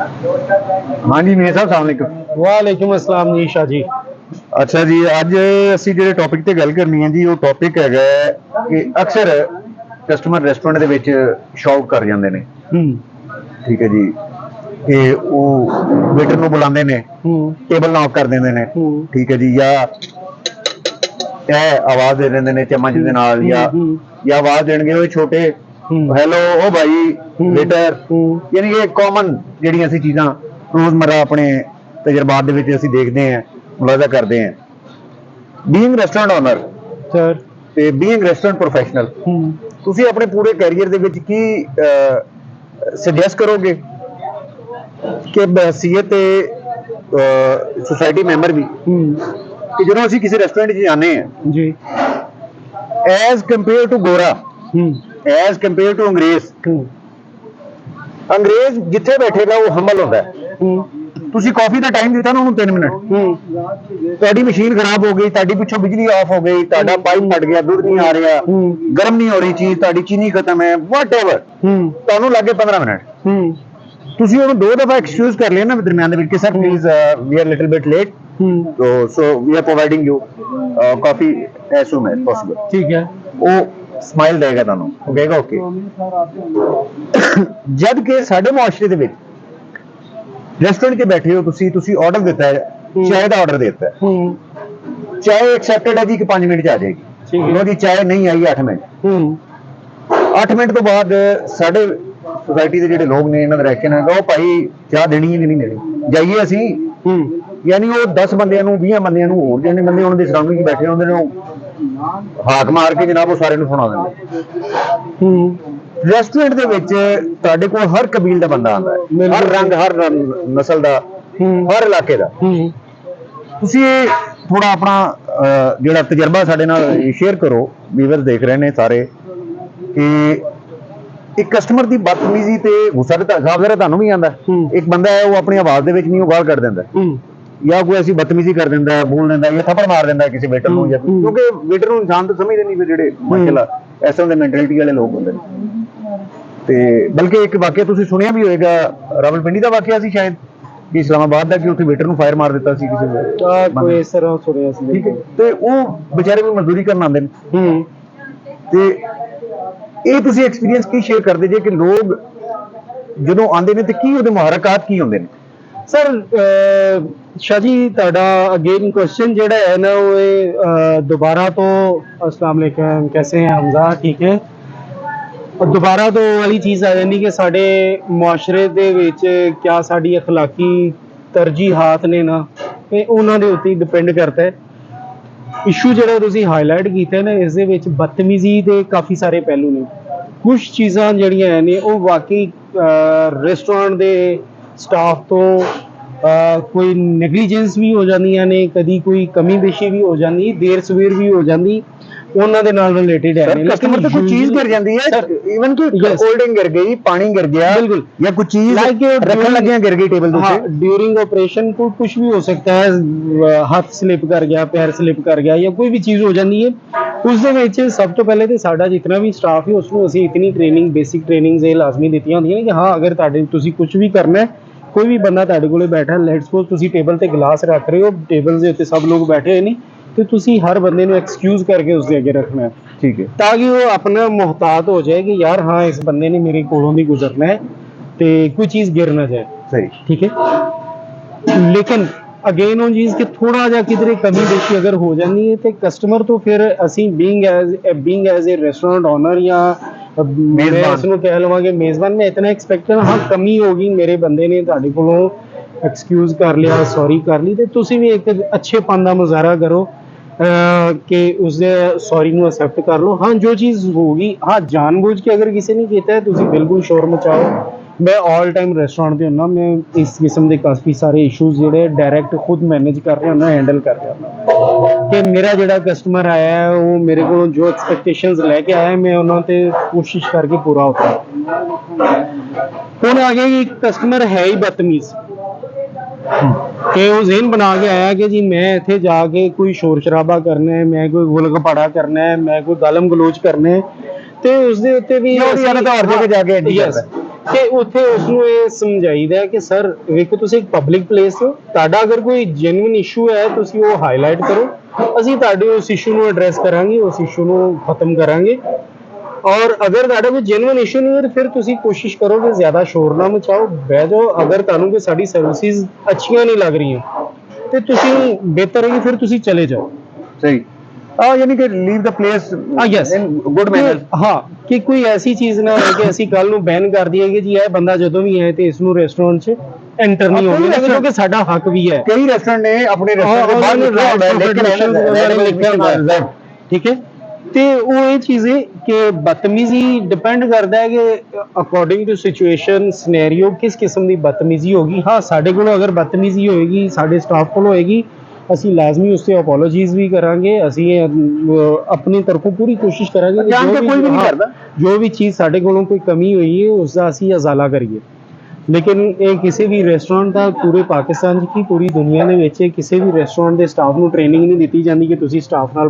हाँ जी मेरे साहब सलामकुम। वालेकुम अस्सलाम जी शाह जी। अच्छा जी अज असी जो टॉपिक ते गल करनी है जी वो टॉपिक है कि अक्सर कस्टमर रेस्टोरेंट दे विच शॉप कर जाते हैं। ठीक है जी कि वो वेटर नूं बुलाते हैं, टेबल नॉक कर देंगे ने। ठीक है जी या आवाज दे देंगे ने चम्मच दे नाल या आवाज देंगे वो छोटे हेलो ओ भाई वेटर। यानी कि कॉमन जी असी चीज़ां रोजमर्रा अपने तजर्बात दे विच असी देखते हैं, मुलाजा करते हैं। बीइंग रेस्टोरेंट ओनर सर ते बीइंग रेस्टोरेंट प्रोफेशनल तुसी अपने पूरे कैरियर दे विच की सजेस्ट करोगे कि बहसीयत सोसाइटी मैंबर भी कि जो असी किसी रेस्टोरेंट जाने हैं जी एज कंपेयर टू गोरा, एज कंपेयर टू अंग्रेज, अंग्रेज जिथे बैठेगा वो हम्बल होता है। तुसी कॉफी का टाइम दिता ना उन्होंने 3 मिनट, ताड़ी मशीन खराब हो गई, ताड़ी पिछों बिजली ऑफ हो गई, ताड़ा पाइप फट गया, दूध नहीं आ रहा, गर्म नहीं हो रही चीज, ताड़ी चीनी खत्म है, वट एवर तुहानू लगे 15 मिनट। तुसी उन्होंने 2 दफा एक्सक्यूज कर लिया ना दरम्यान दे विच कि sir please we are little bit late, so we are providing you coffee as soon as possible. ठीक है वो स्माइल देगा तुहानू, वो कहेगा ओके। जद कि साडे मुआशरे दे विच रेस्टोरेंट के बैठे हो तुसी ऑर्डर दिता है, चाय का ऑर्डर देता है, चाय एक्सेप्टेड है जी कि 5 मिनट आ जाएगी, उन्होंने चाय नहीं आई 8 मिनट। 8 मिनट तो बाद साढ़े सोसाइटी के जो लोग ने इन्होंने रिएक्शन है वो भाई चाह देनी है कि नहीं देनी, जाइए असी यानी वो 10 बंद 20 बंद होर जिन्ने बंदे उन्होंने सराउंडिंग बैठे होंगे हाक मार के जनाब वो सारे सुना देंगे। रेस्टोरेंट दे विच तुहाडे कोल हर कबील का बंदा आंदा है, हर रंग हर नस्ल का, हर इलाके का। तुसी थोड़ा अपना जिहड़ा तजर्बा साडे नाल शेयर करो, व्यूअर्स देख रहे हैं सारे कि एक कस्टमर की बदतमीजी ते गुस्सा तो तुहानू भी आंदा है। एक बंदा है वो अपनी आवाज दे विच नहीं गाल कर देंदा या कोई ऐसी बदतमीजी कर देंदा है, बोल देंदा है या थप्पड़ मार देंदा है किसी वेटर नूं, या क्योंकि वेटर नूं इंसान तो समझदे नहीं फिर जिहड़े माशाअल्लाह इस तरह दे मेंटलिटी वाले लोग होंदे ने। ते बल्कि एक वाकया तुसीं सुनिया भी होएगा, रावलपिंडी का वाकया सी शायद कि इस्लामाबाद का, कि उत्थे वेटर नूं फायर मार दिता सी किसी ने, कोई इस तरह सुनिया सी। ठीक है ते वो बेचारे भी मजदूरी करन आंदे ने। ते ਇਹ ਤੁਸੀਂ ਐਕਸਪੀਰੀਅੰਸ ਕੀ ਸ਼ੇਅਰ ਕਰਦੇ ਜੇ ਕਿ ਲੋਕ ਜਦੋਂ ਆਉਂਦੇ ਨੇ ਤੇ ਕੀ ਉਹਦੇ ਮੁਹਾਰਕਾਤ ਕੀ ਹੁੰਦੇ ਨੇ? सर शाह जी ਤੁਹਾਡਾ अगेन क्वेश्चन ਜਿਹੜਾ है ना वो दोबारा तो अस्सलाम वालेकुम कैसे हैं हमजा, ठीक है। और दोबारा तो वाली चीज़ आ जाती कि साढ़े मुआशरे दे विच क्या साड़ी अखलाकी तरजीहात ने ना उन्होंने दे उत्ते डिपेंड करता है। इशू जो तुसीं हाईलाइट किया ना इस दे विच बदतमीजी के काफ़ी सारे पहलू ने। कुछ चीज़ां जड़ियां ने वो वाकई रेस्टोरेंट के स्टाफ तो कोई नैगलीजेंस भी हो जांदियां ने, कभी कोई कमी पेशी भी हो जाती, देर सवेर भी हो जाती, उन्हां दे नाल रिलेटेड है। कस्टमर तो कोई चीज गिर जाती है, इवन कि कोल्ड ड्रिंक गिर गई, पानी गिर गया, बिल्कुल, या कुछ चीज रखने लगे गिर गई टेबल पे, ड्यूरिंग ऑपरेशन को कुछ भी हो सकता है, हाथ स्लिप कर गया, पैर स्लिप कर गया, या कोई भी चीज़ हो जाती है। उस दे विच सब तो पहले तो साडा जितना भी स्टाफ है उसनूं असीं इतनी ट्रेनिंग बेसिक ट्रेनिंग्स लाजमी दित्तियां होंदियां कि हाँ अगर तुसीं कुछ भी करना है, कोई भी बंदा तुहाडे कोले बैठा, लेट्स सपोज तुसीं टेबल ते गिलास रख रहे हो, टेबल दे उत्ते सब लोग बैठे नहीं तो तुसीं हर बंदे नूं एक्सक्यूज करके उसके अगे रखना है, ठीक है, ताकि वो अपना मोहतात हो जाए कि यार हाँ इस बंदे ने मेरे कोलों दी गुजरना है तो कोई चीज़ गिर ना जाए। सही, ठीक है। लेकिन अगेन वो चीज़ कि थोड़ा जा किधरे कमी बेशी अगर हो जाती है तो कस्टमर तो फिर असी being as a restaurant owner या मैं कह लवां कि मेज़बान में इतना एक्सपेक्ट करना हाँ कमी होगी, मेरे बंदे ने तुहाडे कोलों एक्सक्यूज कर लिया, सॉरी कर ली, तो तुसीं भी एक अच्छेपन दा मुजाहरा करो कि उस सॉरी नूं एक्सेप्ट कर लो। हाँ जो चीज़ होगी, हाँ जानबूझ के अगर किसी ने किया है तुसीं बिल्कुल शोर मचाओ। मैं ऑल टाइम रेस्टोरेंट पे होना, मैं इस किस्म के काफ़ी सारे इशूज़ जोड़े डायरैक्ट खुद मैनेज कर रहा होना, हैंडल कर रहा होना कि मेरा जोड़ा कस्टमर आया है वो मेरे को जो एक्सपेक्टेशंस लैके आया है मैं उन्होंने कोशिश करके पूरा होता हूँ। आगे कि कस्टमर है ही बदतमीज़ कि वो ज़हन बना के आया कि जी मैं इत्थे जाके कोई शोर शराबा करना है, मैं कोई गुल गपाड़ा करना है, मैं कोई गालम गलोच करना है, तो उसके उत्ते भी ਕਿ ਉੱਥੇ ਉਸਨੂੰ ਇਹ ਸਮਝਾਈਦਾ ਹੈ ਕਿ ਸਰ ਵੇਖੋ ਤੁਸੀਂ ਇੱਕ ਪਬਲਿਕ ਪਲੇਸ ਹੋ, ਤੁਹਾਡਾ ਅਗਰ ਕੋਈ ਜੈਨੂਇਨ ਇਸ਼ੂ ਹੈ ਤੁਸੀਂ ਉਹ ਹਾਈਲਾਈਟ ਕਰੋ, ਅਸੀਂ ਤੁਹਾਡੇ ਉਸ ਇਸ਼ੂ ਨੂੰ ਐਡਰੈਸ ਕਰਾਂਗੇ, ਉਸ ਇਸ਼ੂ ਨੂੰ ਖਤਮ ਕਰਾਂਗੇ। ਔਰ ਅਗਰ ਤੁਹਾਡਾ ਕੋਈ ਜੈਨੂਇਨ ਇਸ਼ੂ ਨਹੀਂ ਹੈ ਤਾਂ ਫਿਰ ਤੁਸੀਂ ਕੋਸ਼ਿਸ਼ ਕਰੋ ਕਿ ਜ਼ਿਆਦਾ ਸ਼ੋਰ ਨਾ ਮਚਾਓ, ਬਹਿ ਜਾਓ। ਅਗਰ ਤੁਹਾਨੂੰ ਕੋਈ ਸਾਡੀ ਸਰਵਿਸਿਜ਼ ਅੱਛੀਆਂ ਨਹੀਂ ਲੱਗ ਰਹੀਆਂ ਤੇ ਤੁਸੀਂ ਬਿਹਤਰ ਹੈ ਕਿ ਫਿਰ ਤੁਸੀਂ ਚਲੇ ਜਾਓ। ਸਹੀ यानी कि leave the place yes in good manners. हाँ कि कोई ऐसी चीज ना हो कि ਅਸੀਂ ਕੱਲ ਨੂੰ ਬੈਨ ਕਰ ਦਈਏ ਕਿ ਜੀ ਇਹ ਬੰਦਾ ਜਦੋਂ ਵੀ ਆਏ ਤੇ ਇਸ ਨੂੰ ਰੈਸਟੋਰੈਂਟ 'ਚ ਐਂਟਰ ਨਹੀਂ ਹੋਣ ਦੇਣਾ, ਕਿਉਂਕਿ ਸਾਡਾ ਹੱਕ ਵੀ ਹੈ। ਕਈ ਰੈਸਟੋਰੈਂਟ ਨੇ ਆਪਣੇ ਰੈਸਟੋਰੈਂਟ ਦੇ ਬਾਹਰ ਲਿਖਿਆ ਹੁੰਦਾ ਹੈ ਲੇਕਿਨ ਠੀਕ ਹੈ। ਤੇ ਉਹ ਇਹ ਚੀਜ਼ ਹੈ ਕਿ ਬਦਤਮੀਜ਼ੀ ਡਿਪੈਂਡ ਕਰਦਾ ਹੈ ਕਿ ਅਕੋਰਡਿੰਗ ਟੂ ਸਿਚੁਏਸ਼ਨ ਸਿਨੈਰੀਓ ਕਿਸ ਕਿਸਮ ਦੀ ਬਦਤਮੀਜ਼ੀ ਹੋਗੀ। ਹਾਂ ਸਾਡੇ ਕੋਲ ਅਗਰ ਬਦਤਮੀਜ਼ੀ ਹੋਏਗੀ, ਸਾਡੇ ਸਟਾਫ ਕੋਲ ਹੋਏਗੀ, ਅਸੀਂ ਲਾਜ਼ਮੀ ਉਸ ਤੇ ਅਪੋਲੋਜੀਜ਼ ਵੀ ਕਰਾਂਗੇ। ਅਸੀਂ ਆਪਣੀ ਤਰਫੋਂ ਪੂਰੀ ਕੋਸ਼ਿਸ਼ ਕਰਾਂਗੇ ਕਿ ਕੋਈ ਵੀ ਨਹੀਂ ਕਰਦਾ, ਜੋ ਵੀ ਚੀਜ਼ ਸਾਡੇ ਕੋਲੋਂ ਕੋਈ ਕਮੀ ਹੋਈ ਹੈ ਉਸ ਦਾ ਅਸੀਂ ਅਜ਼ਾਲਾ ਕਰੀਏ। ਲੇਕਿਨ ਇਹ ਕਿਸੇ ਵੀ ਰੈਸਟੋਰੈਂਟ ਦਾ ਪੂਰੇ ਪਾਕਿਸਤਾਨ 'ਚ ਕੀ ਪੂਰੀ ਦੁਨੀਆ ਦੇ ਵਿੱਚ ਕਿਸੇ ਵੀ ਰੈਸਟੋਰੈਂਟ ਦੇ ਸਟਾਫ ਨੂੰ ਟ੍ਰੇਨਿੰਗ ਨਹੀਂ ਦਿੱਤੀ ਜਾਂਦੀ ਕਿ ਤੁਸੀਂ ਸਟਾਫ ਨਾਲ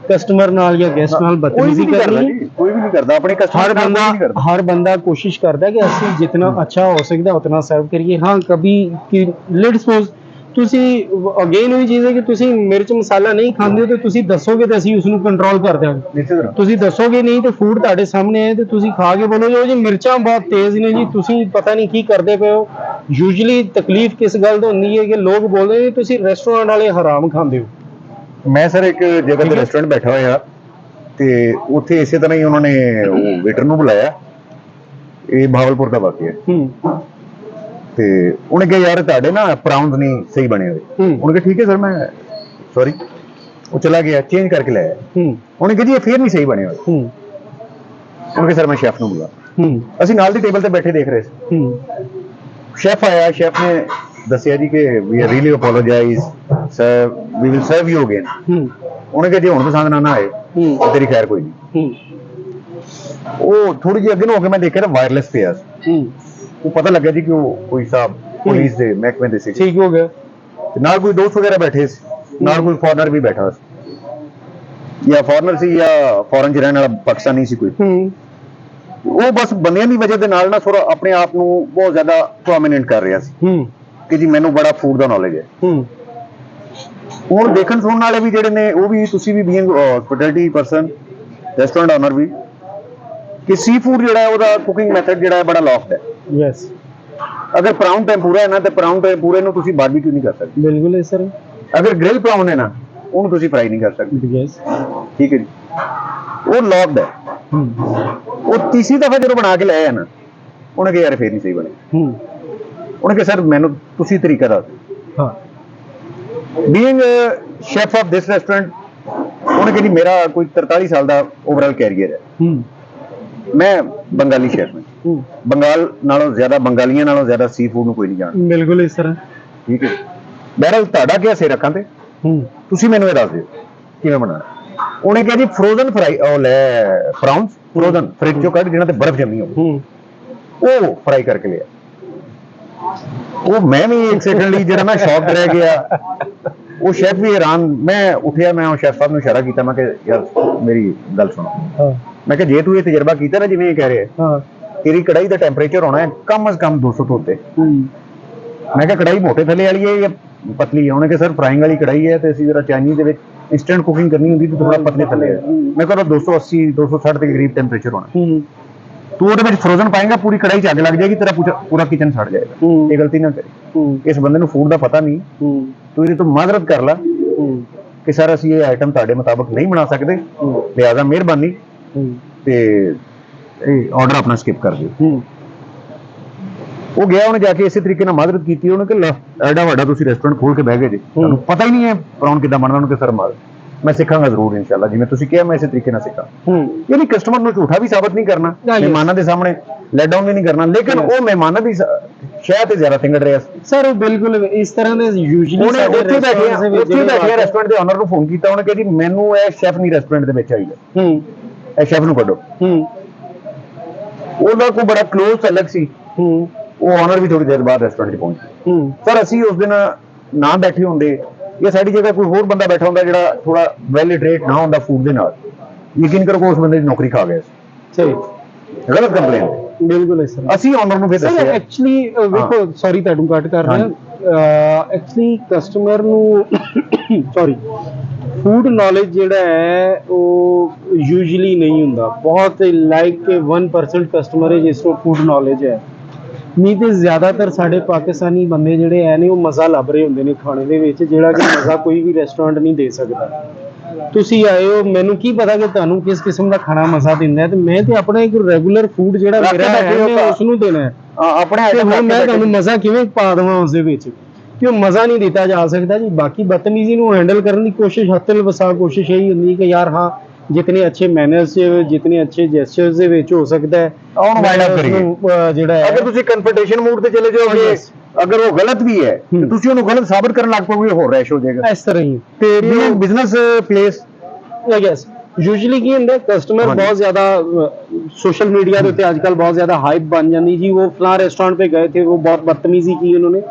ਕਸਟਮਰ ਨਾਲ ਜਾਂ ਗੈਸਟ ਨਾਲ ਬਦਤਮੀਜ਼ੀ ਕਰਨੀ ਹੈ। ਕੋਈ ਵੀ ਨਹੀਂ ਕਰਦਾ ਆਪਣੇ ਕਸਟਮਰ ਹਰ ਬੰਦਾ ਕੋਸ਼ਿਸ਼ ਕਰਦਾ ਕਿ ਅਸੀਂ ਜਿੰਨਾ ਅੱਛਾ ਹੋ ਸਕਦਾ ਉਤਨਾ ਸਰਵ ਕਰੀਏ। ਹਾਂ ਕभी ਕਿ ਲੈਟਸ ਸਪੋਜ਼ ਤੁਸੀਂ ਅਗੇਨ ਉਹੀ ਚੀਜ਼ ਹੈ ਕਿ ਤੁਸੀਂ ਮਿਰਚ ਮਸਾਲਾ ਨਹੀਂ ਖਾਂਦੇ ਹੋ ਤੇ ਤੁਸੀਂ ਦੱਸੋਗੇ ਤੇ ਅਸੀਂ ਉਸ ਨੂੰ ਕੰਟਰੋਲ ਕਰ ਦਿਆਂਗੇ। ਤੁਸੀਂ ਦੱਸੋਗੇ ਨਹੀਂ ਤੇ ਫੂਡ ਤੁਹਾਡੇ ਸਾਹਮਣੇ ਹੈ ਤੇ ਤੁਸੀਂ ਖਾ ਕੇ ਬੋਲੋਗੇ ਜੀ ਮਿਰਚਾਂ ਬਹੁਤ ਤੇਜ਼ ਨੇ ਜੀ, ਤੁਸੀਂ ਪਤਾ ਨਹੀਂ ਕੀ ਕਰਦੇ ਪਏ ਹੋ। ਯੂਜੂਅਲੀ ਤਕਲੀਫ ਕਿਸ ਗੱਲ ਤੋਂ ਹੁੰਦੀ ਹੈ ਕਿ ਲੋਕ ਬੋਲਦੇ ਨੇ ਤੁਸੀਂ ਰੈਸਟੋਰੈਂਟ ਵਾਲੇ ਹਰਾਮ ਖਾਂਦੇ ਹੋ। ਮੈਂ ਸਰ ਇੱਕ ਜਗ੍ਹਾ ਤੇ ਰੈਸਟੋਰੈਂਟ ਬੈਠਾ ਹੋਇਆ ਤੇ ਉੱਥੇ ਇਸੇ ਤਰ੍ਹਾਂ ਹੀ ਉਹਨਾਂ ਨੇ ਉਹ ਵੇਟਰ ਨੂੰ ਬੁਲਾਇਆ, ਇਹ ਭਾਵਲਪੁਰ ਦਾ ਵਾਕਿਆ ਹੈ। ਤੇ ਉਹਨੇ ਕਿਹਾ ਯਾਰ ਤੁਹਾਡੇ ਨਾ ਪ੍ਰਾਊਨਸ ਨਹੀਂ ਸਹੀ ਬਣੇ ਹੋਏ। ਉਹਨੇ ਕਿਹਾ ਠੀਕ ਹੈ ਸਰ ਮੈਂ ਸੌਰੀ। ਉਹ ਚਲਾ ਗਿਆ ਚੇਂਜ ਕਰਕੇ ਲਾਇਆ। ਉਹਨੇ ਕਿਹਾ ਜੀ ਇਹ ਫੇਰ ਨਹੀਂ ਸਹੀ ਬਣੇ ਹੋਏ। ਉਹਨੇ ਕਿਹਾ ਸਰ ਮੈਂ ਸ਼ੈਫ ਨੂੰ ਬੁਲਾ। ਅਸੀਂ ਨਾਲ ਦੀ ਟੇਬਲ ਤੇ ਬੈਠੇ ਦੇਖ ਰਹੇ ਸੀ। ਸ਼ੈਫ ਆਇਆ, ਸ਼ੈਫ ਨੇ ਦੱਸਿਆ ਜੀ ਕਿ we really apologise sir we will serve you again. ਉਹਨੇ ਕਿਹਾ ਜੇ ਹੁਣ ਪਸੰਦ ਨਾ ਆਏ ਤੇਰੀ ਖੈਰ ਕੋਈ ਨਹੀਂ। ਉਹ ਥੋੜੀ ਜਿਹੀ ਅੱਗੇ ਨੂੰ ਹੋ ਕੇ ਮੈਂ ਦੇਖਿਆ ਤਾਂ ਵਾਇਰਲੈਸ ਪਿਆ ਸੀ। ਉਹ ਪਤਾ ਲੱਗਿਆ ਜੀ ਕਿ ਉਹ ਕੋਈ ਸਾਹਿਬ ਪੁਲਿਸ ਦੇ ਮਹਿਕਮੇ ਦੇ ਸੀ। ਠੀਕ ਹੋ ਗਿਆ। ਤੇ ਨਾਲ ਕੋਈ ਦੋਸਤ ਵਗੈਰਾ ਬੈਠੇ ਸੀ, ਨਾਲ ਕੋਈ ਫੋਰਨਰ ਵੀ ਬੈਠਾ ਸੀ, ਜਾਂ ਫੋਰਨਰ ਸੀ ਜਾਂ ਫੋਰਨ 'ਚ ਰਹਿਣ ਵਾਲਾ ਪਾਕਿਸਤਾਨੀ ਸੀ ਕੋਈ। ਉਹ ਬਸ ਬੰਦਿਆਂ ਦੀ ਵਜ੍ਹਾ ਦੇ ਨਾਲ ਨਾ ਥੋੜਾ ਆਪਣੇ ਆਪ ਨੂੰ ਬਹੁਤ ਜ਼ਿਆਦਾ ਪ੍ਰੋਮੀਨੈਂਟ ਕਰ ਰਿਹਾ ਸੀ ਕਿ ਜੀ ਮੈਨੂੰ ਬੜਾ ਫੂਡ ਦਾ ਨੌਲੇਜ ਹੈ। ਹੁਣ ਦੇਖਣ ਸੁਣਨ ਵਾਲੇ ਵੀ ਜਿਹੜੇ ਨੇ ਉਹ ਵੀ ਤੁਸੀਂ ਵੀ being hospitality person restaurant owner ਵੀ ਕਿ ਸੀ ਫੂਡ ਜਿਹੜਾ ਹੈ ਉਹਦਾ ਕੁਕਿੰਗ ਮੈਥਡ ਜਿਹੜਾ ਹੈ ਬੜਾ ਲੌਫਟ ਹੈ। ਯੈਸ ਅਗਰ ਪ੍ਰਾਊਨ ਟੈਂਪੂਰਾ ਹੈ ਨਾ ਤੇ ਪ੍ਰਾਊਨ ਟੈਂਪੂਰੇ ਨੂੰ ਤੁਸੀਂ ਬਾਰਬੀਕਿਊ ਨਹੀਂ ਕਰ ਸਕਦੇ। ਬਿਲਕੁਲ ਹੈ ਸਰ। ਅਗਰ ਗ੍ਰਿਲ ਪ੍ਰਾਊਨ ਹੈ ਨਾ ਉਹਨੂੰ ਤੁਸੀਂ ਫਰਾਈ ਨਹੀਂ ਕਰ ਸਕਦੇ। ਯੈਸ ਠੀਕ ਹੈ ਜੀ, ਉਹ ਲੌਕਡ ਹੈ। ਉਹ ਤੀਸਰੀ ਦਫਾ ਜਦੋਂ ਬਣਾ ਕੇ ਲਿਆਇਆ ਨਾ ਉਹਨੇ ਕਿਹਾ ਯਾਰ ਫੇਰ ਨਹੀਂ ਸਹੀ ਬਣੇ। ਉਹਨੇ ਕਿਹਾ ਸਰ ਮੈਨੂੰ ਤੁਸੀਂ ਤਰੀਕਾ ਦੱਸ ਦਿਓ। ਹਾਂ being chef of this restaurant ਉਹਨੇ ਕਿਹਾ ਜੀ ਮੇਰਾ ਕੋਈ 43 ਸਾਲ ਦਾ ਓਵਰਆਲ ਕੈਰੀਅਰ ਹੈ। ਮੈਂ ਬੰਗਾਲੀ ਸ਼ੈਫ ਹਾਂ। ਬੰਗਾਲ ਨਾਲੋਂ ਜ਼ਿਆਦਾ ਬੰਗਾਲੀਆਂ ਨਾਲੋਂ ਜ਼ਿਆਦਾ ਸੀ ਫੂਡ ਨੂੰ ਕੋਈ ਨਹੀਂ ਜਾਣਦਾ। ਬਿਲਕੁਲ ਇਸ ਤਰ੍ਹਾਂ। ਠੀਕ ਹੈ, ਬਹਿਰਹਾਲ ਤੁਹਾਡਾ ਕੀ ਸਿਰ ਰੱਖਾਂ ਤੇ ਤੁਸੀਂ ਮੈਨੂੰ ਇਹ ਦੱਸ ਦਿਓ ਕਿਵੇਂ ਬਣਾਉਣਾ। ਉਹਨੇ ਕਿਹਾ ਜੀ ਫਰੋਜ਼ਨ ਫਰਾਈ ਉਹ ਲੈ ਪ੍ਰਾਊਨਸ ਫਰੋਜ਼ਨ ਫ੍ਰਿਜ ਚੋਂ ਕੱਢ ਜਿਹਨਾਂ ਤੇ ਬਰਫ਼ ਜੰਮੀ ਹੋਵੇ ਉਹ ਫਰਾਈ ਕਰਕੇ ਲਿਆ। ਉਹ ਮੈਂ ਵੀ ਇੱਕ ਸੈਕਿੰਡ ਲਈ ਜਿਹੜਾ ਨਾ ਸ਼ੌਕ ਰਹਿ ਗਿਆ। ਉਹ ਸ਼ੈਫ ਵੀ ਹੈਰਾਨ। ਮੈਂ ਉੱਠਿਆ, ਮੈਂ ਉਹ ਸ਼ੈਫ ਸਾਹਿਬ ਨੂੰ ਇਸ਼ਾਰਾ ਕੀਤਾ, ਮੈਂ ਕਿਹਾ ਯਾਰ ਮੇਰੀ ਗੱਲ ਸੁਣੋ। ਮੈਂ ਕਿਹਾ ਜੇ ਤੂੰ ਇਹ ਤਜਰਬਾ ਕੀਤਾ ਨਾ ਜਿਵੇਂ ਇਹ ਕਹਿ ਰਿਹਾ ਤੇਰੀ ਕੜਾਈ ਦਾ ਟੈਂਪਰੇਚਰ ਹੋਣਾ ਹੈ ਕਮ ਅਜ਼ ਕਮ 200 ਤੋਂ ਉੱਤੇ। ਮੈਂ ਕਿਹਾ ਕੜਾਈ ਮੋਟੇ ਥੱਲੇ ਵਾਲੀ ਹੈ ਜਾਂ ਪਤਲੀ ਹੈ? ਉਹਨੇ ਕਿਹਾ ਸਰ ਫਰਾਈਂਗ ਵਾਲੀ ਕੜਾਈ ਹੈ ਤੇ ਅਸੀਂ ਜਿਹੜਾ ਚਾਈਨੀਜ਼ ਦੇ ਵਿੱਚ ਇੰਸਟੈਂਟ ਕੁਕਿੰਗ ਕਰਨੀ ਹੁੰਦੀ ਤਾਂ ਥੋੜਾ ਪਤਲੇ ਥੱਲੇ ਹੈ। ਮੈਂ ਕਿਹਾ 280 260 ਦੇ ਕਰੀਬ ਟੈਂਪਰੇਚਰ ਹੋਣਾ। ਤੂੰ ਉਹਦੇ ਵਿੱਚ ਫਰੋਜ਼ਨ ਪਾਏਗਾ ਪੂਰੀ ਕੜਾਈ 'ਚ ਅੱਗ ਲੱਗ ਜਾਏਗੀ, ਤੇਰਾ ਪੂਰਾ ਕਿਚਨ ਸੜ ਜਾਏਗਾ। ਇਹ ਗਲਤੀ ਨਾ ਕਰੀ। ਇਸ ਬੰਦੇ ਨੂੰ ਫੂਡ ਦਾ ਪਤਾ ਨਹੀਂ। ਤੂੰ ਇਹਦੇ ਤੋਂ ਮਾਜ਼ਰਤ ਕਰ ਲੈ ਕਿ ਸਰ ਅਸੀਂ ਇਹ ਆਈਟਮ ਤੁਹਾਡੇ ਮੁਤਾਬਕ ਨਹੀਂ ਬਣਾ ਸਕਦੇ, ਲਿਹਾਜ਼ਾ ਮਿਹਰਬਾਨੀ ਤੇ ਇਹ ਆਰਡਰ ਆਪਣਾ ਸਕਿਪ ਕਰ ਦਿਓ। ਉਹ ਗਿਆ, ਉਹਨੇ ਜਾ ਕੇ ਇਸੇ ਤਰੀਕੇ ਨਾਲ ਮਾਜ਼ਰਤ ਕੀਤੀ। ਉਹਨੇ ਕਿਹਾ ਐਡਾ ਵੱਡਾ ਤੁਸੀਂ ਰੈਸਟੋਰੈਂਟ ਖੋਲ ਕੇ ਬਹਿ ਗਏ ਜੀ, ਤੁਹਾਨੂੰ ਪਤਾ ਹੀ ਨਹੀਂ ਹੈ ਪ੍ਰਾਊਨ ਕਿੱਦਾਂ ਬਣਦਾ। ਉਹਨੂੰ ਕਿ ਸਰ ਮੈਂ ਸਿੱਖਾਂਗਾ ਜ਼ਰੂਰ ਇਨਸ਼ਾਅੱਲਾ, ਜਿਵੇਂ ਤੁਸੀਂ ਕਿਹਾ ਮੈਂ ਇਸੇ ਤਰੀਕੇ ਨਾਲ ਸਿੱਖਾਂ। ਯਾਨੀ ਕਸਟਮਰ ਨੂੰ ਝੂਠਾ ਵੀ ਸਾਬਤ ਨਹੀਂ ਕਰਨਾ, ਮਹਿਮਾਨਾਂ ਦੇ ਸਾਹਮਣੇ ਲੈਟ ਡਾਊਨ ਵੀ ਨਹੀਂ ਕਰਨਾ, ਲੇਕਿਨ ਉਹ ਮਹਿਮਾਨਾਂ ਦੀ ਸ਼ਾਇਦ ਤੇ ਜ਼ਿਆਦਾ ਫਿੰਗਰ ਰਿਹਾ ਸਰ। ਬਿਲਕੁਲ ਇਸ ਤਰ੍ਹਾਂ ਦੇ ਯੂਜੂਅਲੀ ਉੱਥੇ ਬੈਠੇ ਰੈਸਟੋਰੈਂਟ ਦੇ ਓਨਰ ਨੂੰ ਫੋਨ ਕੀਤਾ। ਉਹਨੇ ਕਿਹਾ ਜੀ ਮੈਨੂੰ ਇਹ ਸ਼ੈਫ ਨਹੀਂ ਰੈਸਟੋਰੈਂਟ ਦੇ ਵਿੱਚ ਚਾਹੀਦਾ, ਇਹ ਸ਼ੈਫ ਨੂੰ ਕੱਢੋ। ਉਹਦਾ ਕੋਈ ਬੜਾ ਕਲੋਜ਼ ਤਲਕ ਸੀ। ਉਹ ਓਨਰ ਵੀ ਥੋੜੀ ਦੇਰ ਬਾਅਦ ਰੈਸਟੋਰੈਂਟ 'ਚ ਪਹੁੰਚੇ। ਸਰ ਅਸੀਂ ਉਸ ਦਿਨ ਨਾ ਬੈਠੇ ਹੁੰਦੇ ਜਾਂ ਸਾਡੀ ਜਗ੍ਹਾ ਕੋਈ ਹੋਰ ਬੰਦਾ ਬੈਠਾ ਹੁੰਦਾ ਜਿਹੜਾ ਥੋੜਾ ਵੈਲ ਲਿਟਰੇਟ ਨਾ ਹੁੰਦਾ ਫੂਡ ਦੇ ਨਾਲ, ਯਕੀਨ ਕਰੋ ਉਸ ਬੰਦੇ ਦੀ ਨੌਕਰੀ ਖਾ ਗਿਆ ਸੀ। ਸਹੀ ਗਲਤ ਕੰਪਲੇਨ। ਬਿਲਕੁਲ ਇਸ ਤਰ੍ਹਾਂ ਅਸੀਂ ਓਨਰ ਨੂੰ ਫਿਰ ਸਰ ਦੱਸਿਆ। ਐਕਚੁਅਲੀ ਵੇਖੋ ਸੌਰੀ ਤੁਹਾਨੂੰ ਕੱਟ ਕਰ ਰਿਹਾ ਐਕਚੁਅਲੀ ਕਸਟਮਰ ਨੂੰ ਸੌਰੀ ਫੂਡ ਨੌਲੇਜ ਜਿਹੜਾ ਹੈ ਉਹ ਯੂਜੂਅਲੀ ਨਹੀਂ ਹੁੰਦਾ, ਬਹੁਤ ਲਾਈਕ 1% ਕਸਟਮਰ ਹੈ ਜਿਸ ਨੂੰ ਫੂਡ ਨੌਲੇਜ ਹੈ, ਨਹੀਂ ਤੇ ਜ਼ਿਆਦਾਤਰ ਸਾਡੇ ਪਾਕਿਸਤਾਨੀ ਬੰਦੇ ਜਿਹੜੇ ਹੈ ਨੇ ਉਹ ਮਜ਼ਾ ਲੱਭ ਰਹੇ ਹੁੰਦੇ ਨੇ ਖਾਣੇ ਦੇ ਵਿੱਚ, ਜਿਹੜਾ ਕਿ ਮਜ਼ਾ ਕੋਈ ਵੀ ਰੈਸਟੋਰੈਂਟ ਨਹੀਂ ਦੇ ਸਕਦਾ। ਤੁਸੀਂ ਆਏ ਹੋ, ਮੈਨੂੰ ਕੀ ਪਤਾ ਕਿ ਤੁਹਾਨੂੰ ਕਿਸ ਕਿਸਮ ਦਾ ਖਾਣਾ ਮਜ਼ਾ ਦਿੰਦਾ ਹੈ, ਤੇ ਮੈਂ ਤੇ ਆਪਣਾ ਇੱਕ ਰੈਗੂਲਰ ਫੂਡ ਜਿਹੜਾ ਰੱਖ ਕੇ ਮੇਰਾ ਹੈ ਬੈਠੇ ਹੋ ਮੈਂ ਉਸ ਨੂੰ ਦੇਣਾ ਹੈ। ਆਪਣੇ ਤੇ item ਹੁਣ ਰੱਖ ਕੇ ਮੈਂ ਤੁਹਾਨੂੰ ਬੈਠੇ। ਮਜ਼ਾ ਕਿਵੇਂ ਪਾ ਦੇਵਾਂ ਉਸ ਦੇ ਵਿੱਚ, ਕਿਉਂ ਮਜ਼ਾ ਨਹੀਂ ਦਿੱਤਾ ਜਾ ਸਕਦਾ ਜੀ। ਬਾਕੀ ਬਦਤਮੀਜ਼ੀ ਨੂੰ ਹੈਂਡਲ ਕਰਨ ਦੀ ਕੋਸ਼ਿਸ਼ ਹੱਥਲ ਵਸਾ ਕੋਸ਼ਿਸ਼ ਇਹੀ ਹੁੰਦੀ ਕਿ ਯਾਰ ਹਾਂ ਜਿਤਨੇ ਅੱਛੇ ਮੈਨਰਸ ਜਿਤਨੇ ਅੱਛੇ ਜੈਸਚਰਸ ਦੇ ਵਿੱਚ ਹੋ ਸਕਦਾ ਹੈ ਉਹਨੂੰ ਵਾਈਂਡ ਅਪ ਕਰੀਏ। ਜਿਹੜਾ ਹੈ ਅਗਰ ਤੁਸੀਂ ਕਨਫਰੰਟੇਸ਼ਨ ਮੂਡ ਤੇ ਚਲੇ ਜਾਓਗੇ, ਅਗਰ ਉਹ ਗਲਤ ਵੀ ਹੈ ਤੇ ਤੁਸੀਂ ਉਹਨੂੰ ਗਲਤ ਸਾਬਤ ਕਰਨ ਲੱਗ ਪਓਗੇ, ਹੋਰ ਰੈਸ਼ ਹੋ ਜਾਏਗਾ। ਇਸ ਤਰ੍ਹਾਂ ਹੀ ਤੇ ਬਿਜ਼ਨਸ ਪਲੇਸ ਯੈਸ ਯੂਜੂਅਲੀ ਕੀ ਹੁੰਦਾ ਕਸਟਮਰ ਬਹੁਤ ਜ਼ਿਆਦਾ सोशल मीडिया के उत्ते आजकल बहुत ज्यादा हाइप बन जाती जी, वो फलां रेस्टोरेंट पे गए थे, वो बहुत बदतमीजी की उन्होंने।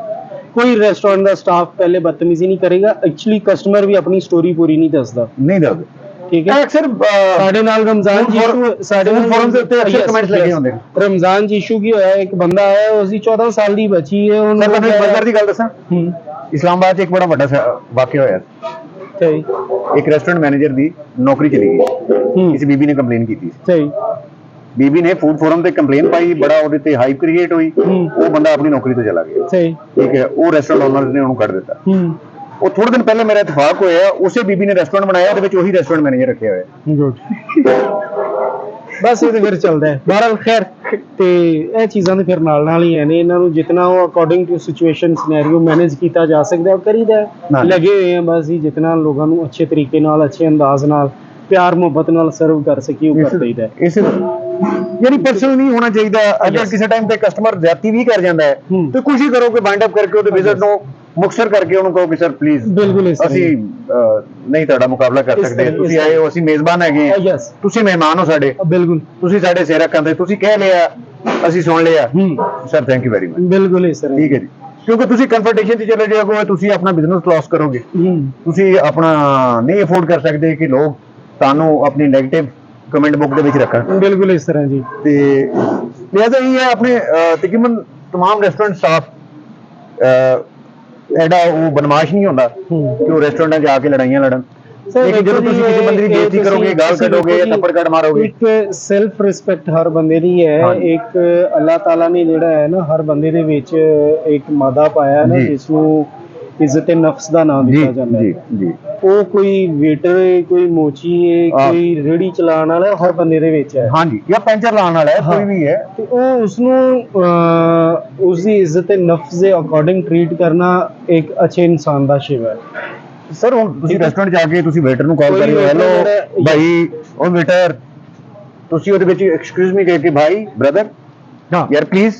कोई रेस्टोरेंट का स्टाफ पहले बदतमीजी नहीं करेगा, एक्चुअली कस्टमर भी अपनी स्टोरी पूरी नहीं दसदा, नहीं दसदा। ठीक है। अक्सर ਸਾਡੇ ਨਾਲ ਰਮਜ਼ਾਨ ਜੀਸ਼ੂ ਸਾਡੇ ਨਾਲ ਫੋਰਮ ਦੇ ਉੱਤੇ ਅਕਸਰ ਕਮੈਂਟਸ ਲੱਗੇ ਹੁੰਦੇ ਨੇ। ਰਮਜ਼ਾਨ ਜੀਸ਼ੂ ਕੀ ਹੋਇਆ, ਇੱਕ ਬੰਦਾ ਆਇਆ ਉਸਦੀ 14 ਸਾਲ ਦੀ ਬੱਚੀ ਹੈ, ਉਹਨੂੰ ਮੈਂ ਤੁਹਾਨੂੰ ਇੱਕ ਮਜ਼ੇਦਾਰ ਦੀ ਗੱਲ ਦੱਸਾਂ, ਇਸਲਾਮਾਬਾਦ 'ਚ ਇੱਕ ਬੜਾ ਵੱਡਾ ਵਾਕਿਆ ਹੋਇਆ। ਸਹੀ ਇੱਕ ਰੈਸਟੋਰੈਂਟ ਮੈਨੇਜਰ ਦੀ ਨੌਕਰੀ ਚਲੀ ਗਈ, ਕਿਸੇ ਬੀਬੀ ਨੇ ਕੰਪਲੇਨ ਕੀਤੀ। ਸਹੀ ਬੀਬੀ ਨੇ ਫੂਡ ਫੋਰਮ ਤੇ ਕੰਪਲੇਨ ਪਾਈ, ਬੜਾ ਉਹਦੇ ਤੇ ਹਾਈਪ ਕ੍ਰੀਏਟ ਹੋਈ, ਉਹ ਬੰਦਾ ਆਪਣੀ ਨੌਕਰੀ ਤੋਂ ਚਲਾ ਗਿਆ। ਸਹੀ ਠੀਕ ਹੈ, ਉਹ ਰੈਸਟੋਰੈਂਟ ਓਨਰ ਨੇ ਉਹਨੂੰ ਕੱਢ ਦਿੱਤਾ। ਉਹ ਥੋੜੇ ਦਿਨ ਪਹਿਲੇ ਮੇਰਾ ਇਤਫਾਕ ਹੋਇਆ, ਉਸੇ ਬੀਬੀ ਨੇ ਰੈਸਟੋਰੈਂਟ ਬਣਾਇਆ, ਉਹਦੇ ਵਿੱਚ ਉਹੀ ਰੈਸਟੋਰੈਂਟ ਮੈਨੇਜਰ ਰੱਖਿਆ ਹੋਇਆ। ਗੁੱਡ ਬਸ ਇਹ ਤੇ ਫਿਰ ਚੱਲਦਾ ਹੈ। ਬਹਰਹਾਲ ਖੈਰ, ਤੇ ਇਹ ਚੀਜ਼ਾਂ ਦੇ ਫਿਰ ਨਾਲ ਹੀ ਨੇ, ਇਹਨਾਂ ਨੂੰ ਜਿੰਨਾ ਉਹ according to situation scenario manage ਕੀਤਾ ਜਾ ਸਕਦਾ ਉਹ ਕਰੀਦਾ। ਲੱਗੇ ਹੋਏ ਆ ਬਸ ਜੀ, ਜਿੰਨਾ ਲੋਕਾਂ ਨੂੰ ਅੱਛੇ ਤਰੀਕੇ ਨਾਲ, ਅੱਛੇ ਅੰਦਾਜ਼ ਨਾਲ, ਪਿਆਰ ਮੁਹੱਬਤ ਨਾਲ ਸਰਵ ਕਰ ਸਕੀ ਉਹ ਕਰ ਦਈਦਾ। ਇਸ ਯਾਨੀ ਪਰਸਨਲ ਨਹੀਂ ਹੋਣਾ ਚਾਹੀਦਾ। ਅਗਰ ਕਿਸੇ ਟਾਈਮ ਤੇ ਕਸਟਮਰ ਜ਼ਿਆਦਤੀ ਵੀ ਕਰ ਜਾਂਦਾ ਹੈ ਤੇ ਕੋਸ਼ਿਸ਼ ਕਰੋ ਕਿ ਵਾਈਂਡ ਅਪ ਕਰਕੇ ਉਹਦੇ ਵਿਜ਼ਿਟ ਨੂੰ ਮੁਕਸਰ ਕਰਕੇ ਉਹਨੂੰ ਕਹੋ ਕਿ ਸਰ ਪਲੀਜ਼ ਬਿਲਕੁਲ ਅਸੀਂ ਨਹੀਂ ਤੁਹਾਡਾ ਮੁਕਾਬਲਾ ਕਰ ਸਕਦੇ, ਤੁਸੀਂ ਆਏ ਹੋ, ਅਸੀਂ ਮੇਜ਼ਬਾਨ ਹੈਗੇ ਹਾਂ, ਤੁਸੀਂ ਮਹਿਮਾਨ ਹੋ ਸਾਡੇ, ਬਿਲਕੁਲ ਤੁਸੀਂ ਸਾਡੇ ਸਿਰ ਰੱਖਾਂ ਤੇ ਤੁਸੀਂ ਕਹਿ ਲਿਆ, ਅਸੀਂ ਸੁਣ ਲਿਆ, sir thank you very much. ਬਿਲਕੁਲ ਇਸ ਤਰ੍ਹਾਂ ਠੀਕ ਹੈ ਜੀ, ਕਿਉਂਕਿ ਤੁਸੀਂ ਕਨਫਰੰਟੇਸ਼ਨ 'ਚ ਚਲੇ ਜਾਓਗੇ, ਤੁਸੀਂ ਆਪਣਾ ਬਿਜ਼ਨਸ ਲਾਸ ਕਰੋਗੇ, ਤੁਸੀਂ ਆਪਣਾ ਨਹੀਂ ਅਫੋਰਡ ਕਰ ਸਕਦੇ ਕਿ ਲੋਕ ਤੁਹਾਨੂੰ ਆਪਣੀ ਨੈਗੇਟਿਵ ਕਮੈਂਟ ਬੁੱਕ ਦੇ ਵਿੱਚ ਰੱਖਣ। ਬਿਲਕੁਲ ਇਸ ਤਰ੍ਹਾਂ ਜੀ। ਤੇ ਲਿਹਾਜ਼ਾ ਇਹ ਹੈ ਆਪਣੇ ਤਕਰੀਬਨ तमाम ਰੈਸਟੋਰੈਂਟ ਸਟਾਫ ਐਡਾ ਉਹ ਬਦਮਾਸ਼ ਨਹੀਂ ਹੁੰਦਾ ਕਿ ਉਹ ਰੈਸਟੋਰੈਂਟਾਂ 'ਚ ਆ ਕੇ ਲੜਾਈਆਂ ਲੜਨ। ਲੇਕਿਨ ਜਦੋਂ ਤੁਸੀਂ ਕਿਸੇ ਬੰਦੇ ਦੀ ਬੇਇੱਜ਼ਤੀ ਕਰੋਗੇ, ਗਾਲ ਕੱਢੋਗੇ ਜਾਂ ਥੱਪੜ ਕੱਢ ਮਾਰੋਗੇ, ਇੱਕ ਸੈਲਫ ਰਿਸਪੈਕਟ ਹਰ ਬੰਦੇ ਦੀ ਹੈ। ਇੱਕ ਅੱਲਾਹ ਤਾਲਾ ਨੇ ਜਿਹੜਾ ਹੈ ਨਾ ਹਰ ਬੰਦੇ ਦੇ ਵਿੱਚ ਇੱਕ ਮਾਦਾ ਪਾਇਆ ਨਾ, ਜਿਸ ਨੂੰ ਇੱਜ਼ਤ ਨਫਸ ਦਾ ਨਾਮ ਦਿੱਤਾ ਜਾਂਦਾ ਹੈ। ਜੀ ਉਹ ਕੋਈ ਵੇਟਰ ਹੈ, ਕੋਈ ਮੋਚੀ ਹੈ, ਕੋਈ ਰੇੜੀ ਚਲਾਉਣ ਵਾਲਾ, ਹਰ ਬੰਦੇ ਦੇ ਵਿੱਚ ਹੈ। ਹਾਂਜੀ, ਜਾਂ ਪੈਂਚਰ ਲਾਉਣ ਵਾਲਾ ਹੈ, ਕੋਈ ਵੀ ਹੈ, ਤੇ ਉਹ ਉਸਨੂੰ ਉਸਦੀ ਇੱਜ਼ਤ ਨਫਸ ਦੇ ਅਕੋਰਡਿੰਗ ਟਰੀਟ ਕਰਨਾ ਇੱਕ ਅੱਛੇ ਇਨਸਾਨ ਦਾ ਸ਼ਿਵਾ ਹੈ। ਸਰ ਹੁਣ ਤੁਸੀਂ ਰੈਸਟੋਰੈਂਟ ਜਾ ਕੇ ਤੁਸੀਂ ਵੇਟਰ ਨੂੰ ਕਾਲ ਕਰ ਰਹੇ ਹੋ, ਹੈਲੋ ਭਾਈ, ਉਹ ਵੇਟਰ, ਤੁਸੀਂ ਉਹਦੇ ਵਿੱਚ ਐਕਸਕਿਊਜ਼ ਮੀ ਕਹਿ ਕੇ ਭਾਈ ਬ੍ਰਦਰ ਯਾਰ ਪਲੀਜ਼,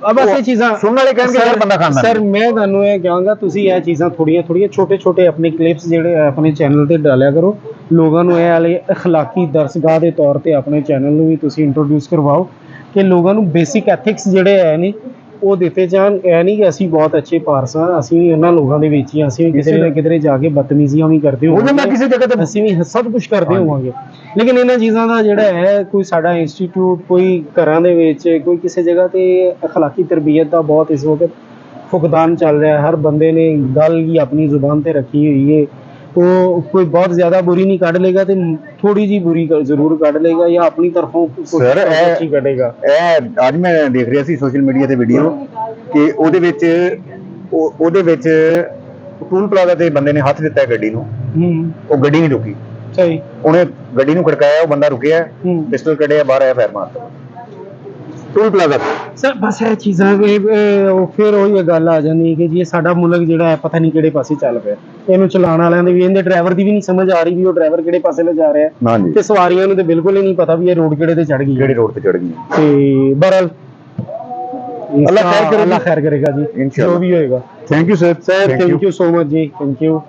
ਬਸ ਇਹ ਚੀਜ਼ਾਂ ਸੁਣਨ ਵਾਲੇ ਕਹਿਣਗੇ ਯਾਰ ਬੰਦਾ ਖਾਂਦਾ। ਸਰ ਮੈਂ ਤੁਹਾਨੂੰ ਇਹ ਕਹਾਂਗਾ, ਤੁਸੀਂ ਇਹ ਚੀਜ਼ਾਂ ਥੋੜੀਆਂ ਛੋਟੇ ਆਪਣੇ ਕਲਿੱਪਸ ਜਿਹੜੇ ਆਪਣੇ ਚੈਨਲ ਤੇ ਡਾਲਿਆ ਕਰੋ, ਲੋਕਾਂ ਨੂੰ ਇਹ ਵਾਲੇ ਅਖਲਾਕੀ ਦਰਸਗਾਹ ਦੇ ਤੌਰ ਤੇ ਆਪਣੇ ਚੈਨਲ ਨੂੰ ਵੀ ਤੁਸੀਂ ਇੰਟਰੋਡਿਊਸ ਕਰਵਾਓ ਕਿ ਲੋਕਾਂ ਨੂੰ ਬੇਸਿਕ ਐਥਿਕਸ ਜਿਹੜੇ ਹੈ ਨੇ ਉਹ ਦਿੱਤੇ ਜਾਣ। ਇਹ ਨਹੀਂ ਕਿ ਅਸੀਂ ਬਹੁਤ ਅੱਛੇ ਪਾਰਸ ਹਾਂ, ਅਸੀਂ ਇਹਨਾਂ ਲੋਕਾਂ ਦੇ ਵਿੱਚ ਹੀ, ਅਸੀਂ ਕਿਤੇ ਨਾ ਕਿਤੇ ਜਾ ਕੇ ਬਦਤਮੀਜ਼ੀਆਂ ਵੀ ਕਰਦੇ ਹੋਵਾਂਗੇ, ਕਿਸੇ ਜਗ੍ਹਾ ਤੇ ਅਸੀਂ ਵੀ ਸਭ ਕੁਝ ਕਰਦੇ ਹੋਵਾਂਗੇ, ਲੇਕਿਨ ਇਹਨਾਂ ਚੀਜ਼ਾਂ ਦਾ ਜਿਹੜਾ ਹੈ ਕੋਈ ਸਾਡਾ ਇੰਸਟੀਟਿਊਟ, ਕੋਈ ਘਰਾਂ ਦੇ ਵਿੱਚ, ਕੋਈ ਕਿਸੇ ਜਗ੍ਹਾ ਤੇ ਅਖਲਾਕੀ ਤਰਬੀਅਤ ਦਾ ਬਹੁਤ ਇਸ ਵਕਤ ਫੁਕਦਾਨ ਚੱਲ ਰਿਹਾ ਹੈ। ਹਰ ਬੰਦੇ ਨੇ ਗੱਲ ਹੀ ਆਪਣੀ ਜ਼ੁਬਾਨ ਤੇ ਰੱਖੀ ਹੋਈ ਹੈ। ਉਹ ਕੋਈ ਬਹੁਤ ਜ਼ਿਆਦਾ ਬੁਰੀ ਨਹੀਂ ਕੱਢ ਲੇਗਾ ਤੇ ਥੋੜੀ ਜੀ ਬੁਰੀ ਜ਼ਰੂਰ ਕੱਢ ਲੇਗਾ, ਜਾਂ ਆਪਣੀ ਤਰਫੋਂ ਸਰ ਅੱਛੀ ਕੱਢੇਗਾ। ਇਹ ਅੱਜ ਮੈਂ ਦੇਖ ਰਿਹਾ ਸੀ ਸੋਸ਼ਲ ਮੀਡੀਆ ਤੇ ਵੀਡੀਓ ਕਿ ਉਹਦੇ ਵਿੱਚ ਟੂਲ ਪਲਾਜ਼ਾ ਤੇ ਬੰਦੇ ਨੇ ਹੱਥ ਦਿੱਤਾ ਗੱਡੀ ਨੂੰ, ਉਹ ਗੱਡੀ ਨਹੀਂ ਰੁਕੀ। ਸਹੀ, ਉਹਨੇ ਗੱਡੀ ਨੂੰ ਖੜਕਾਇਆ, ਉਹ ਬੰਦਾ ਰੁਕਿਆ, ਪਿਸਟਲ ਕੱਢਿਆ, ਬਾਹਰ ਆਇਆ, ਫਾਇਰ ਮਾਰਤਾ ਟੂਲ ਪਲਾਜ਼ਾ ਤੇ। ਸਰ ਬਸ ਇਹ ਚੀਜ਼ਾਂ ਫਿਰ ਉਹੀ ਗੱਲ ਆ ਜਾਂਦੀ ਕਿ ਜੀ ਸਾਡਾ ਮੁਲਕ ਜਿਹੜਾ ਹੈ ਪਤਾ ਨਹੀਂ ਕਿਹੜੇ ਪਾਸੇ ਚੱਲ ਪਿਆ। ਇਹਨੂੰ ਚਲਾਉਣ ਵਾਲਿਆਂ ਦੇ ਵੀ, ਇਹਦੇ ਡਰਾਈਵਰ ਦੀ ਵੀ ਨਹੀਂ ਸਮਝ ਆ ਰਹੀ ਵੀ ਉਹ ਡਰਾਈਵਰ ਕਿਹੜੇ ਪਾਸੇ ਲੈ ਜਾ ਰਿਹਾ, ਤੇ ਸਵਾਰੀਆਂ ਨੂੰ ਤੇ ਬਿਲਕੁਲ ਹੀ ਨਹੀਂ ਪਤਾ ਵੀ ਇਹ ਰੋਡ ਕਿਹੜੇ ਤੇ ਚੜ ਗਈ, ਕਿਹੜੇ ਰੋਡ ਤੇ ਚੜ ਗਈ। ਤੇ ਬਹਰਹਾਲ ਅੱਲਾਹ ਖੈਰ ਕਰੇਗਾ ਜੀ, ਜੋ ਵੀ ਹੋਏਗਾ। Thank you sir, thank you so much ਜੀ, ਥੈਂਕ ਯੂ।